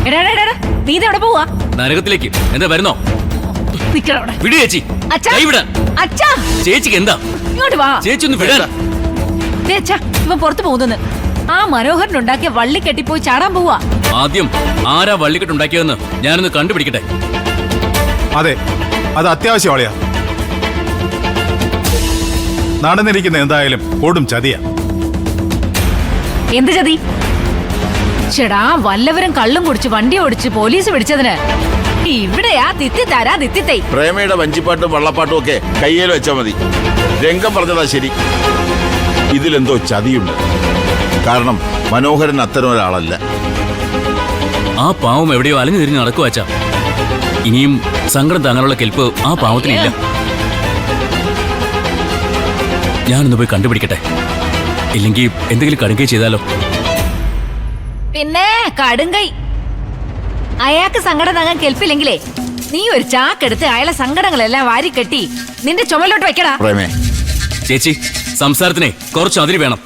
നീ ഇതെവിടെ പോവാ? നരകത്തിലേക്ക്. എന്താ വരുന്നോ? വിട് ചേച്ചി. അച്ഛാ, ചേച്ചിക്ക് എന്താ? ഇങ്ങോട്ട് വാ. ചേച്ചി ഒന്ന് വിടാൻ. ഇവൻ പുറത്തു പോകുന്നു. ആ മനോഹരനുണ്ടാക്കിയ വള്ളി കെട്ടിപ്പോയി ചാടാൻ പോവാ. ആദ്യം ആരാ വള്ളിക്കെട്ടുണ്ടാക്കിയതെന്ന് ഞാനൊന്ന് കണ്ടുപിടിക്കട്ടെ. അതെ, അത് അത്യാവശ്യമാളിയാ. നടന്നിരിക്കുന്ന എന്തായാലും കൊടും ചതിയാ. എന്ത് ചതി? ചേടാ, വല്ലവരും കള്ളും കുടിച്ച് വണ്ടി ഓടിച്ച് പോലീസ് പിടിച്ചതിന് ഇവിടെയാ തിത്തിത്തൈ. പ്രേമയുടെ വഞ്ചിപ്പാട്ടും വള്ളപ്പാട്ടും ഒക്കെ കയ്യിൽ വെച്ചാ മതി. രംഗം പറഞ്ഞതാ ശരി. ഇതിലെന്തോ ചതിയുണ്ട്. കാരണം മനോഹരൻ അത്തരം ഒരാളല്ല. ആ പാവം എവിടെയോ അലഞ്ഞു തിരിഞ്ഞ് നടക്കുവാച്ചാ. ഇനിയും സങ്കടം താങ്ങാനുള്ള കെൽപ്പ് ആ പാവത്തിനില്ല. ഞാനൊന്ന് പോയി കണ്ടുപിടിക്കട്ടെ. ഇല്ലെങ്കിൽ എന്തെങ്കിലും കടുങ്കൈ ചെയ്താലോ? പിന്നെ കടുങ്കൈ. അയാൾക്ക് സങ്കടം താങ്ങാൻ കെൽപ്പില്ലെങ്കിലേ നീ ഒരു ചാക്കെടുത്ത് അയാളെ സങ്കടങ്ങളെല്ലാം വാരിക്കെട്ടി നിന്റെ ചുമലോട്ട് വെക്കടാ. പ്രേമേ, ചേച്ചി, സംസാരത്തിനെ കുറച്ച് അതിരി വേണം.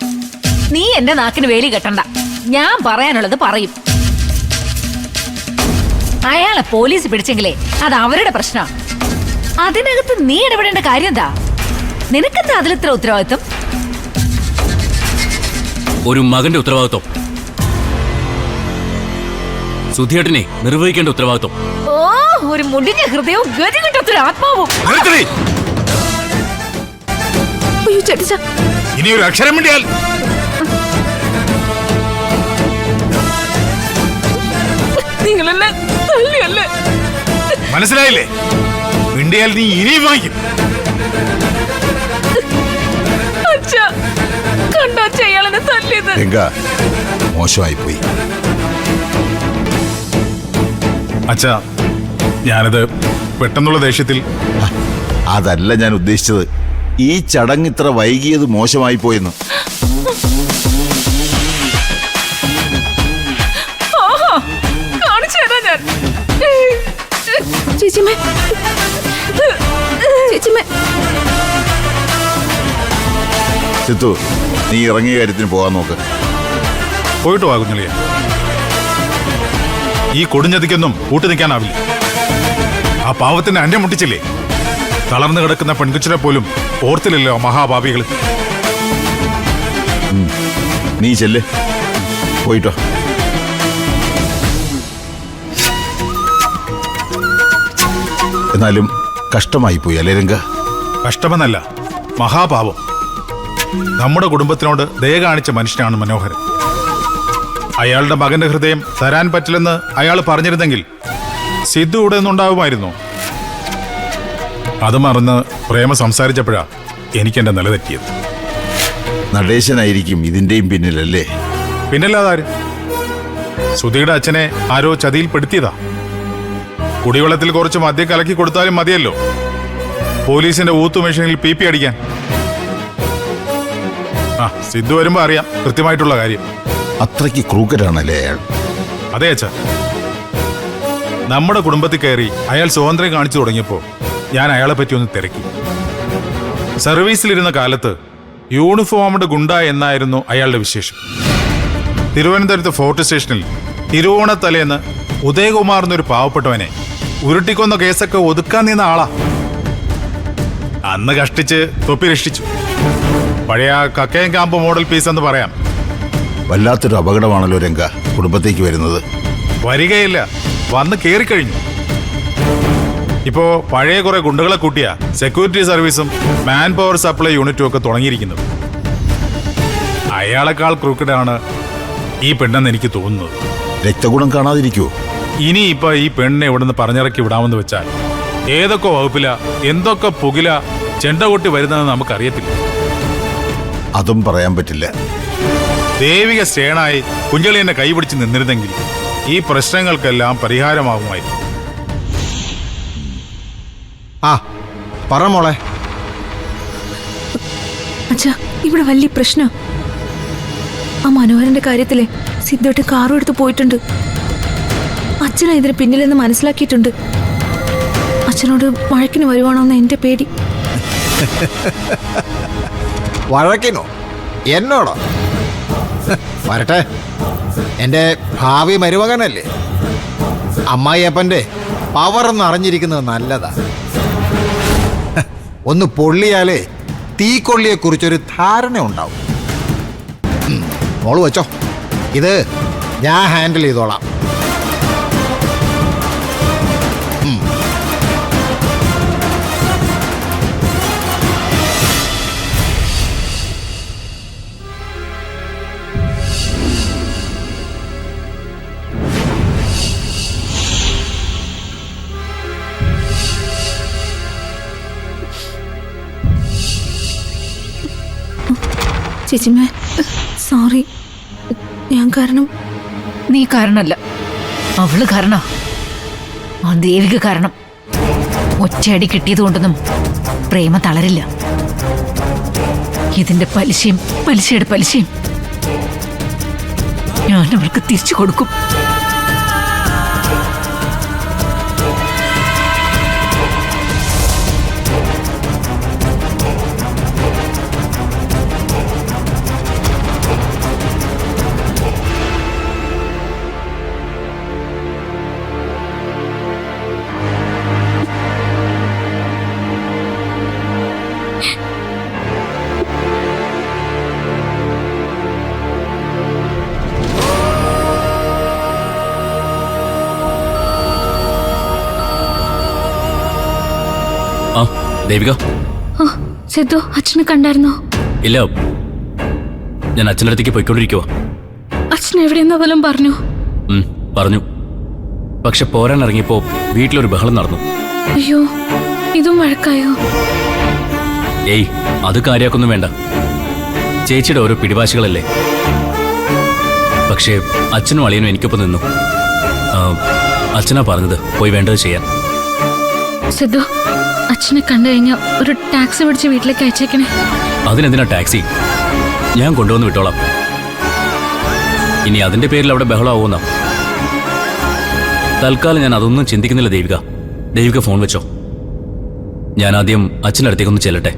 നീ എന്റെ നാക്കിന് വേലി കെട്ടണ്ട. ഞാൻ പറയാനുള്ളത് പറയും. അയാളെ പോലീസ് പിടിച്ചെങ്കിലേ അത് അവരുടെ പ്രശ്നം. അതിനകത്ത് നീ ഇടപെടേണ്ട കാര്യം എന്താ? നിനക്കെന്താ അതിലിത്ര ഉത്തരവാദിത്വം? ഒരു മകന്റെ ഉത്തരവാദിത്വം സുധിയേട്ടനെ നിർവഹിക്കേണ്ട ഉത്തരവാദിത്വം. ഓ, ഒരു മുടിഞ്ഞ ഹൃദയവും ഗതി കിട്ടത്തൊരു ആത്മാവും. ഇനി ഒരു അക്ഷരം മിണ്ടിയാൽ മനസ്സിലായില്ലേ? മിണ്ടിയാൽ നീ ഇനിയും വാങ്ങിക്കും. മോശമായി പോയി. അച്ഛാ, ഞാനത് പെട്ടെന്നുള്ള ദേഷ്യത്തിൽ. അതല്ല ഞാൻ ഉദ്ദേശിച്ചത്. ഈ ചടങ്ങ് ഇത്ര വൈകിയത് മോശമായി പോയെന്ന്. സിത്തു, നീ ഇറങ്ങിയ കാര്യത്തിന് പോകാൻ നോക്ക്. പോയിട്ട് വാ കുഞ്ഞളിയ. ഈ കൊടുഞ്ഞതിക്കൊന്നും കൂട്ടു നിൽക്കാനാവില്ല. ആ പാവത്തിന് അന്യം മുട്ടിച്ചില്ലേ? തളർന്നു കിടക്കുന്ന പെൺകുച്ചിനെ പോലും ഓർത്തില്ലല്ലോ മഹാഭാവികൾ. നീ ചെല്ല്, പോയിട്ടോ. എന്നാലും കഷ്ടമായി പോയി അല്ലേ രംഗ? കഷ്ടമെന്നല്ല, മഹാപാപം. നമ്മുടെ കുടുംബത്തിനോട് ദയ കാണിച്ച മനുഷ്യനാണ് മനോഹരൻ. അയാളുടെ മകന്റെ ഹൃദയം തരാൻ പറ്റില്ലെന്ന് അയാൾ പറഞ്ഞിരുന്നെങ്കിൽ സിദ്ധു ഇവിടെ നിന്നുണ്ടാവുമായിരുന്നു. അത് മറന്ന് പ്രേമ സംസാരിച്ചപ്പോഴാ എനിക്കെന്റെ നില തെറ്റിയത്. നടേശനായിരിക്കും ഇതിന്റെയും പിന്നിലല്ലേ? പിന്നല്ലാതാര്? സുധിയുടെ അച്ഛനെ ആരോ ചതിയിൽപ്പെടുത്തിയതാ. കുടിവെള്ളത്തിൽ കുറച്ച് മദ്യം കലക്കി കൊടുത്താലും മതിയല്ലോ പോലീസിന്റെ ഊത്തു മെഷീനിൽ PP അടിക്കാൻ. സിദ്ധു വരുമ്പോ അറിയാം കൃത്യമായിട്ടുള്ള കാര്യം. അത്രയ്ക്ക് ക്രൂക്കരാണല്ലേ അയാൾ? അതെ അച്ഛാ. നമ്മുടെ കുടുംബത്തിൽ കയറി അയാൾ സ്വാതന്ത്ര്യം കാണിച്ചു തുടങ്ങിയപ്പോ ഞാൻ അയാളെ പറ്റി ഒന്ന് തിരക്കി. സർവീസിലിരുന്ന കാലത്ത് യൂണിഫോംഡ് ഗുണ്ട എന്നായിരുന്നു അയാളുടെ വിശേഷം. തിരുവനന്തപുരത്ത് ഫോർട്ട് സ്റ്റേഷനിൽ തിരുവോണത്തലേന്ന് ഉദയകുമാർ എന്നൊരു പാവപ്പെട്ടവനെ ഉരുട്ടിക്കൊന്ന കേസൊക്കെ ഒതുക്കാൻ നിന്ന ആളാ. അന്ന് കഷ്ടിച്ച് തൊപ്പി രക്ഷിച്ചു. പഴയ കക്കയം ക്യാമ്പ് മോഡൽ പീസ് എന്ന് പറയാം. വല്ലാത്തൊരു അപകടമാണല്ലോ രംഗ കുടുംബത്തേക്ക് വരുന്നത്. വരികയില്ല, വന്ന് കേറിക്കഴിഞ്ഞു. ഇപ്പോ പഴയ കുറെ ഗുണ്ടകളെ കൂട്ടിയ സെക്യൂരിറ്റി സർവീസും മാൻ പവർ സപ്ലൈ യൂണിറ്റും ഒക്കെ തുടങ്ങിയിരിക്കുന്നത്. അയാളെക്കാൾ ക്രൂക്കഡാണ് ഈ പെണ്ണെന്ന് എനിക്ക് തോന്നുന്നത്. രക്തഗുണം കാണാതിരിക്കുവോ? ഇനിയിപ്പോ ഈ പെണ്ണിനെ ഇവിടുന്ന് പറഞ്ഞിറക്കി വിടാമെന്ന് വെച്ചാൽ ഏതൊക്കെ വകുപ്പില എന്തൊക്കെ പുകില ചെണ്ട കൊട്ടി വരുന്നതെന്ന് നമുക്കറിയത്തില്ല. അതും പറയാൻ പറ്റില്ല. ദേവിക സ്റ്റേണായി കുഞ്ഞളി എന്നെ കൈപിടിച്ച് നിന്നിരുന്നെങ്കിൽ ഈ പ്രശ്നങ്ങൾക്കെല്ലാം പരിഹാരമാകുമായിരുന്നു. പറ മോളെ. അച്ഛാ, ഇവിടെ വലിയ പ്രശ്നം. ആ മനോഹരന്റെ കാര്യത്തിലെ സിദ്ധോട്ട് കാറും എടുത്ത് പോയിട്ടുണ്ട്. അച്ഛനാ ഇതിന് പിന്നിലെന്ന് മനസ്സിലാക്കിയിട്ടുണ്ട്. അച്ഛനോട് വഴക്കിന് വരുവാണോന്ന് എന്റെ പേടി. വഴക്കിനോ? എന്നോടോ? വരട്ടെ, എന്റെ ഭാവി മരുമകനല്ലേ. അമ്മായിയപ്പൻ്റെ പവറൊന്ന് അറിഞ്ഞിരിക്കുന്നത് നല്ലതാ. ഒന്ന് പൊള്ളിയാലേ തീക്കൊള്ളിയെക്കുറിച്ചൊരു ധാരണ ഉണ്ടാവും. മോള് വെച്ചോ, ഇത് ഞാൻ ഹാൻഡിൽ ചെയ്തോളാം. ചേച്ചിമ്മേ, സോറി. ഞാൻ കാരണം. നീ കാരണല്ല, അവള് കാരണ. ആ ദേവിക കാരണം. ഒറ്റയടി കിട്ടിയതുകൊണ്ടൊന്നും പ്രേമ തളരില്ല. ഇതിന്റെ പലിശയും പലിശയുടെ പലിശയും ഞാൻ അവൾക്ക് തിരിച്ചു കൊടുക്കും. ആ ദേവിക. ആ, സിദ്ധു അച്ഛനെ കണ്ടായിരുന്നോ? ഇല്ല, ഞാൻ അച്ഛൻ്റെ അടുത്തേക്ക് പോയിക്കൊണ്ടിരിക്കുവാ. അച്ഛൻ എവിടെയെന്നാ വല്ലതും പറഞ്ഞു? പറഞ്ഞു. പക്ഷെ പോരാൻ ഇറങ്ങിയപ്പോ വീട്ടിലൊരു ബഹളം നടന്നു. അയ്യോ, ഇതും വഴക്കായോ? ഏയ്, അത് കാര്യാക്കൊന്നും വേണ്ട. ചേച്ചിയുടെ ഓരോ പിടിവാശികളല്ലേ. പക്ഷേ അച്ഛനും അളിയനും എനിക്കൊപ്പം നിന്നു. അച്ഛനാ പറഞ്ഞത് പോയി വേണ്ടത് ചെയ്യാൻ. സിദ്ധു, അച്ഛനെ കണ്ടു കഴിഞ്ഞാൽ ഒരു ടാക്സി പിടിച്ച് വീട്ടിലേക്ക് അയച്ചേക്കണേ. അതിനെന്തിനാ ടാക്സി? ഞാൻ കൊണ്ടുവന്ന് വിട്ടോളാം. ഇനി അതിന്റെ പേരിൽ അവിടെ ബഹളമാവുന്ന. തൽക്കാലം ഞാൻ അതൊന്നും ചിന്തിക്കുന്നില്ല ദേവിക. ദേവിക ഫോൺ വെച്ചോ. ഞാൻ ആദ്യം അച്ഛൻ്റെ അടുത്തേക്കൊന്ന് ചെല്ലട്ടെ.